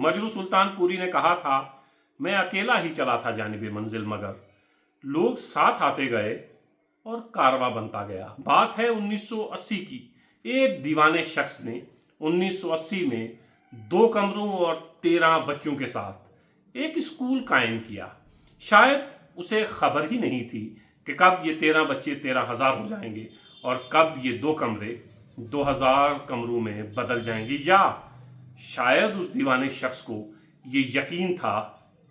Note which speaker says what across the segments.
Speaker 1: मजरू सुल्तानपुरी ने कहा था, मैं अकेला ही चला था जानिबे मंजिल, मगर लोग साथ आते गए और कारवां बनता गया। बात है 1980 की। एक दीवाने शख्स ने 1980 में 2 कमरों और 13 बच्चों के साथ एक स्कूल कायम किया। शायद उसे खबर ही नहीं थी कि कब ये 13 बच्चे 13,000 हो जाएंगे और कब ये 2 कमरे 2,000 कमरों में बदल जाएंगे। या शायद उस दीवाने शख्स को ये यकीन था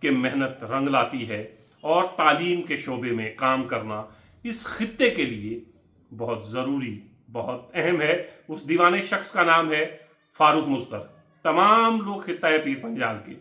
Speaker 1: कि मेहनत रंग लाती है और तालीम के शोबे में काम करना इस खित्ते के लिए बहुत ज़रूरी, बहुत अहम है। उस दीवाने शख्स का नाम है फारूक मुस्तर। तमाम लोग खित्ता पीर पंजाल के,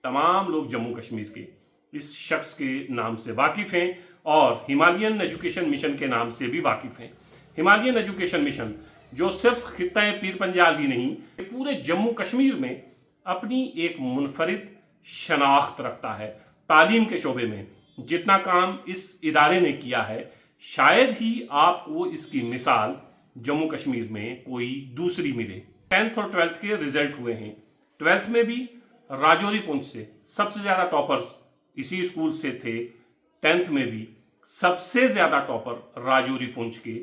Speaker 1: तमाम लोग जम्मू कश्मीर के इस शख्स के नाम से वाकिफ़ हैं और हिमालयन एजुकेशन मिशन के नाम से भी वाकिफ़ हैं। हिमालयन एजुकेशन मिशन जो सिर्फ खित्ता पीर पंजाल ही नहीं, पूरे जम्मू कश्मीर में अपनी एक मुनफरिद शनाख्त रखता है। तालीम के शोबे में जितना काम इस इदारे ने किया है, शायद ही आपको इसकी मिसाल जम्मू कश्मीर में कोई दूसरी मिले। 10th और 12th के रिजल्ट हुए हैं। 12th में भी राजौरी पुंछ से सबसे ज़्यादा टॉपर्स इसी स्कूल से थे। 10th में भी सबसे ज़्यादा टॉपर राजौरी पुंछ के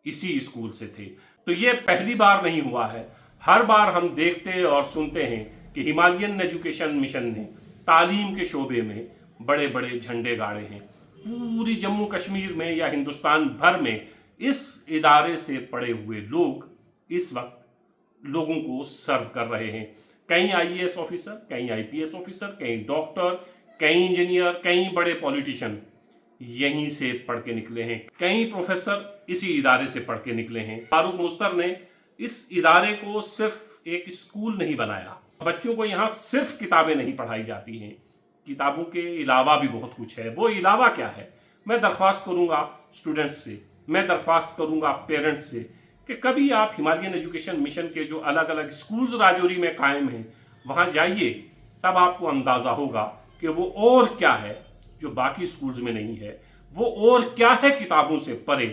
Speaker 1: इसी स्कूल से थे। तो ये पहली बार नहीं हुआ है। हर बार हम देखते और सुनते हैं कि हिमालयन एजुकेशन मिशन ने तालीम के शोबे में बड़े बड़े झंडे गाड़े हैं। पूरी जम्मू कश्मीर में या हिंदुस्तान भर में इस इदारे से पढ़े हुए लोग इस वक्त लोगों को सर्व कर रहे हैं। कई IAS ऑफिसर, कई IPS ऑफिसर, कई डॉक्टर, कई इंजीनियर, कई बड़े पॉलिटिशियन यहीं से पढ़ के निकले हैं। कई प्रोफेसर इसी इदारे से पढ़ के निकले हैं। फारूक मुस्तर ने इस इदारे को सिर्फ एक स्कूल नहीं बनाया। बच्चों को यहाँ सिर्फ किताबें नहीं पढ़ाई जाती हैं, किताबों के अलावा भी बहुत कुछ है। वो अलावा क्या है? मैं दरख्वास्त करूँगा स्टूडेंट्स से, मैं दरख्वास्त करूँगा पेरेंट्स से कि कभी आप हिमालयन एजुकेशन मिशन के जो अलग अलग स्कूल्स राजौरी में कायम हैं वहाँ जाइए, तब आपको अंदाज़ा होगा कि वो और क्या है जो बाकी स्कूल्स में नहीं है, वो और क्या है किताबों से परे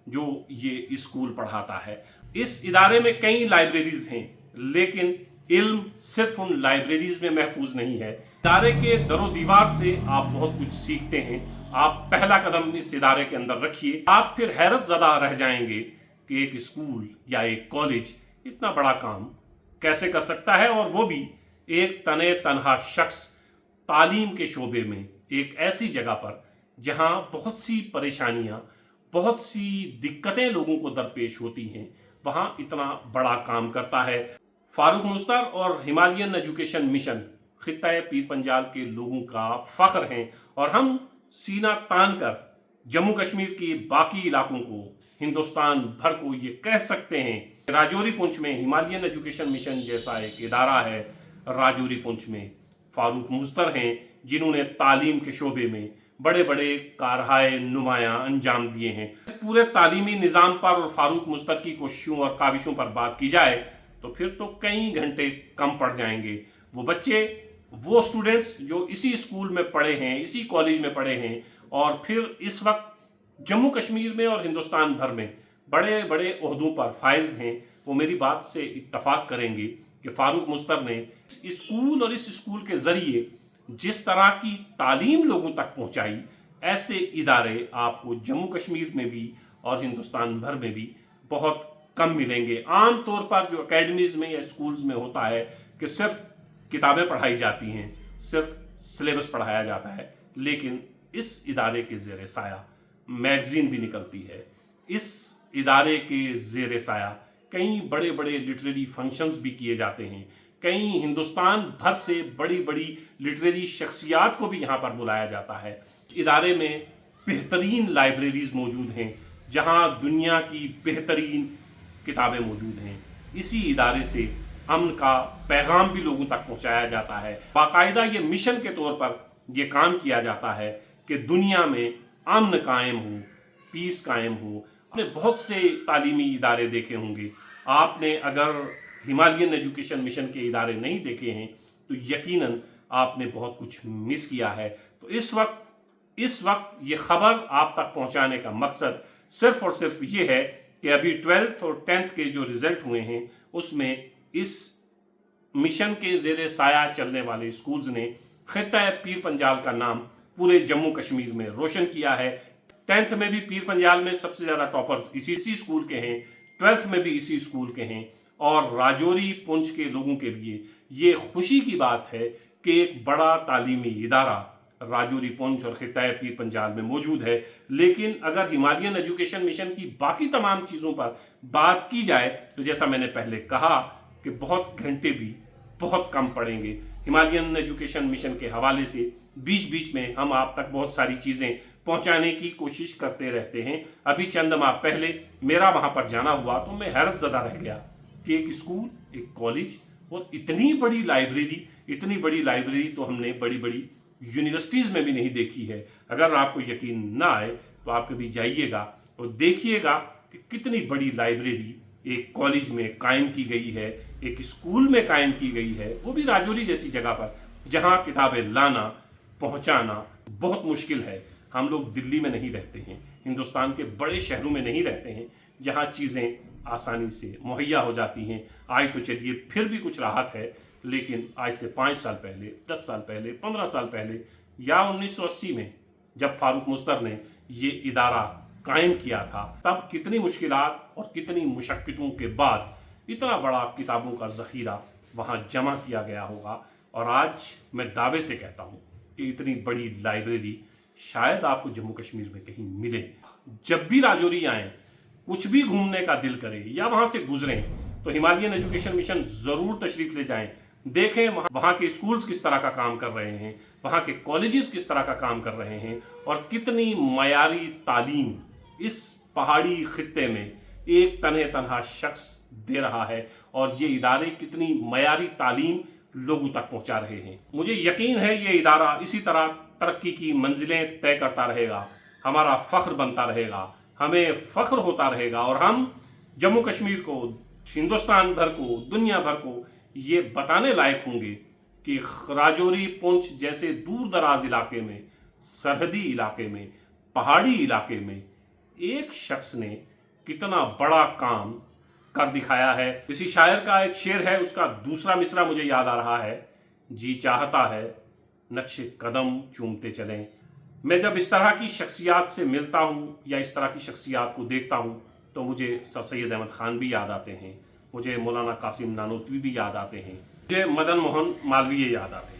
Speaker 1: जो ये स्कूल पढ़ाता है। इस इदारे में कई लाइब्रेरीज हैं, लेकिन इल्म सिर्फ उन लाइब्रेरीज में महफूज नहीं है। इदारे के दरो दीवार से आप बहुत कुछ सीखते हैं। आप पहला कदम इस इदारे के अंदर रखिए, आप फिर हैरत ज़दा रह जाएंगे कि एक स्कूल या एक कॉलेज इतना बड़ा काम कैसे कर सकता है, और वो भी एक तने तनहा शख्स तालीम के शोबे में एक ऐसी जगह पर जहां बहुत सी परेशानियां, बहुत सी दिक्कतें लोगों को दरपेश होती हैं, वहां इतना बड़ा काम करता है। फारूक मुस्तर और Himalayan education mission खित्ता Pir Panjal के लोगों का फख्र हैं और हम सीना तान कर जम्मू कश्मीर के बाकी इलाकों को, हिंदुस्तान भर को ये कह सकते हैं, राजौरी पुंछ में हिमालयन एजुकेशन मिशन जैसा एक इदारा है। राजौरी पुंछ में फारूक मुस्तर हैं जिन्होंने तालीम के शोबे में बड़े बड़े कारहाय नुमायां अंजाम दिए हैं। पूरे तालीमी निज़ाम पर और फारूक मुस्तर की कोशिशों और काविशों पर बात की जाए तो फिर तो कई घंटे कम पड़ जाएंगे। वो बच्चे, वो स्टूडेंट्स जो इसी स्कूल में पढ़े हैं, इसी कॉलेज में पढ़े हैं और फिर इस वक्त जम्मू कश्मीर में और हिंदुस्तान भर में बड़े बड़े ओहदों पर फायज हैं, वो मेरी बात से इत्तफाक करेंगे कि फारूक मुस्तर ने इस स्कूल और इस स्कूल के ज़रिए जिस तरह की तालीम लोगों तक पहुंचाई, ऐसे इदारे आपको जम्मू कश्मीर में भी और हिंदुस्तान भर में भी बहुत कम मिलेंगे। आम तौर पर जो एकेडमीज़ में या स्कूल्स में होता है कि सिर्फ किताबें पढ़ाई जाती हैं, सिर्फ सिलेबस पढ़ाया जाता है, लेकिन इस इदारे के ज़ेर साया मैगज़ीन भी निकलती है। इस इदारे के ज़ेर साया कई बड़े बड़े लिटरेरी फंक्शंस भी किए जाते हैं। कई हिंदुस्तान भर से बड़ी बड़ी लिटरेरी शख्सियात को भी यहाँ पर बुलाया जाता है। इस इदारे में बेहतरीन लाइब्रेरीज़ मौजूद हैं जहाँ दुनिया की बेहतरीन किताबें मौजूद हैं। इसी इदारे से अमन का पैगाम भी लोगों तक पहुँचाया जाता है। बाकायदा ये मिशन के तौर पर यह काम किया जाता है कि दुनिया में अमन कायम हो, पीस कायम हो। आपने बहुत से तालीमी इदारे देखे होंगे, आपने अगर हिमालयन एजुकेशन मिशन के इदारे नहीं देखे हैं तो यकीनन आपने बहुत कुछ मिस किया है। तो इस वक्त ये खबर आप तक पहुंचाने का मकसद सिर्फ और सिर्फ ये है कि अभी 12th और 10th के जो रिजल्ट हुए हैं उसमें इस मिशन के ज़ेरे साया चलने वाले स्कूल्स ने खित्ता पीर पंजाल का नाम पूरे जम्मू कश्मीर में रोशन किया है। 10th में भी पीर पंजाल में सबसे ज़्यादा टॉपर्स इसी स्कूल के हैं, 12th में भी इसी स्कूल के हैं। और राजौरी पुंछ के लोगों के लिए ये खुशी की बात है कि एक बड़ा तालीमी इदारा राजौरी पुंछ और खित्ता पीर पंजाल में मौजूद है। लेकिन अगर हिमालयन एजुकेशन मिशन की बाकी तमाम चीज़ों पर बात की जाए तो जैसा मैंने पहले कहा कि बहुत घंटे भी बहुत कम पड़ेंगे। हिमालयन एजुकेशन मिशन के हवाले से बीच बीच में हम आप तक बहुत सारी चीज़ें पहुंचाने की कोशिश करते रहते हैं। अभी चंद माह पहले मेरा वहां पर जाना हुआ तो मैं हैरत ज़दा रह गया कि एक स्कूल, एक कॉलेज और इतनी बड़ी लाइब्रेरी तो हमने बड़ी बड़ी यूनिवर्सिटीज़ में भी नहीं देखी है। अगर आपको यकीन ना आए तो आप कभी जाइएगा और देखिएगा कि कितनी बड़ी लाइब्रेरी एक कॉलेज में कायम की गई है, एक स्कूल में कायम की गई है, वो भी राजौरी जैसी जगह पर जहाँ किताबें लाना पहुँचाना बहुत मुश्किल है। हम लोग दिल्ली में नहीं रहते हैं, हिंदुस्तान के बड़े शहरों में नहीं रहते हैं जहाँ चीज़ें आसानी से मुहैया हो जाती हैं। आज तो चलिए फिर भी कुछ राहत है, लेकिन आज से 5 साल पहले, 10 साल पहले, 15 साल पहले या 1980 में जब फारूक मुस्तर ने ये इदारा कायम किया था, तब कितनी मुश्किलात और कितनी मुशक्क़तों के बाद इतना बड़ा किताबों का ज़ख़ीरा वहाँ जमा किया गया होगा। और आज मैं दावे से कहता हूँ कि इतनी बड़ी लाइब्रेरी शायद आपको जम्मू कश्मीर में कहीं मिले। जब भी राजौरी आएँ, कुछ भी घूमने का दिल करे या वहाँ से गुजरें तो हिमालयन एजुकेशन मिशन ज़रूर तशरीफ़ ले जाएं, देखें वहाँ के स्कूल्स किस तरह का काम कर रहे हैं, वहाँ के कॉलेजेस किस तरह का काम कर रहे हैं और कितनी मयारी तालीम इस पहाड़ी खित्ते में एक तनहा शख्स दे रहा है और ये इदारे कितनी मयारी तालीम लोगों तक पहुँचा रहे हैं। मुझे यकीन है ये इदारा इसी तरह तरक्की की मंजिलें तय करता रहेगा, हमारा फ़ख्र बनता रहेगा, हमें फ़ख्र होता रहेगा और हम जम्मू कश्मीर को, हिंदुस्तान भर को, दुनिया भर को ये बताने लायक होंगे कि राजौरी पुंछ जैसे दूर दराज इलाके में, सरहदी इलाके में, पहाड़ी इलाके में एक शख्स ने कितना बड़ा काम कर दिखाया है। किसी शायर का एक शेर है, उसका दूसरा मिसरा मुझे याद आ रहा है, जी चाहता है नक्शे कदम चूमते चलें। मैं जब इस तरह की शख्सियात से मिलता हूँ या इस तरह की शख्सियात को देखता हूँ तो मुझे सर सैयद अहमद ख़ान भी याद आते हैं, मुझे मौलाना कासिम नानोतवी भी याद आते हैं, मुझे मदन मोहन मालवीय याद आते हैं।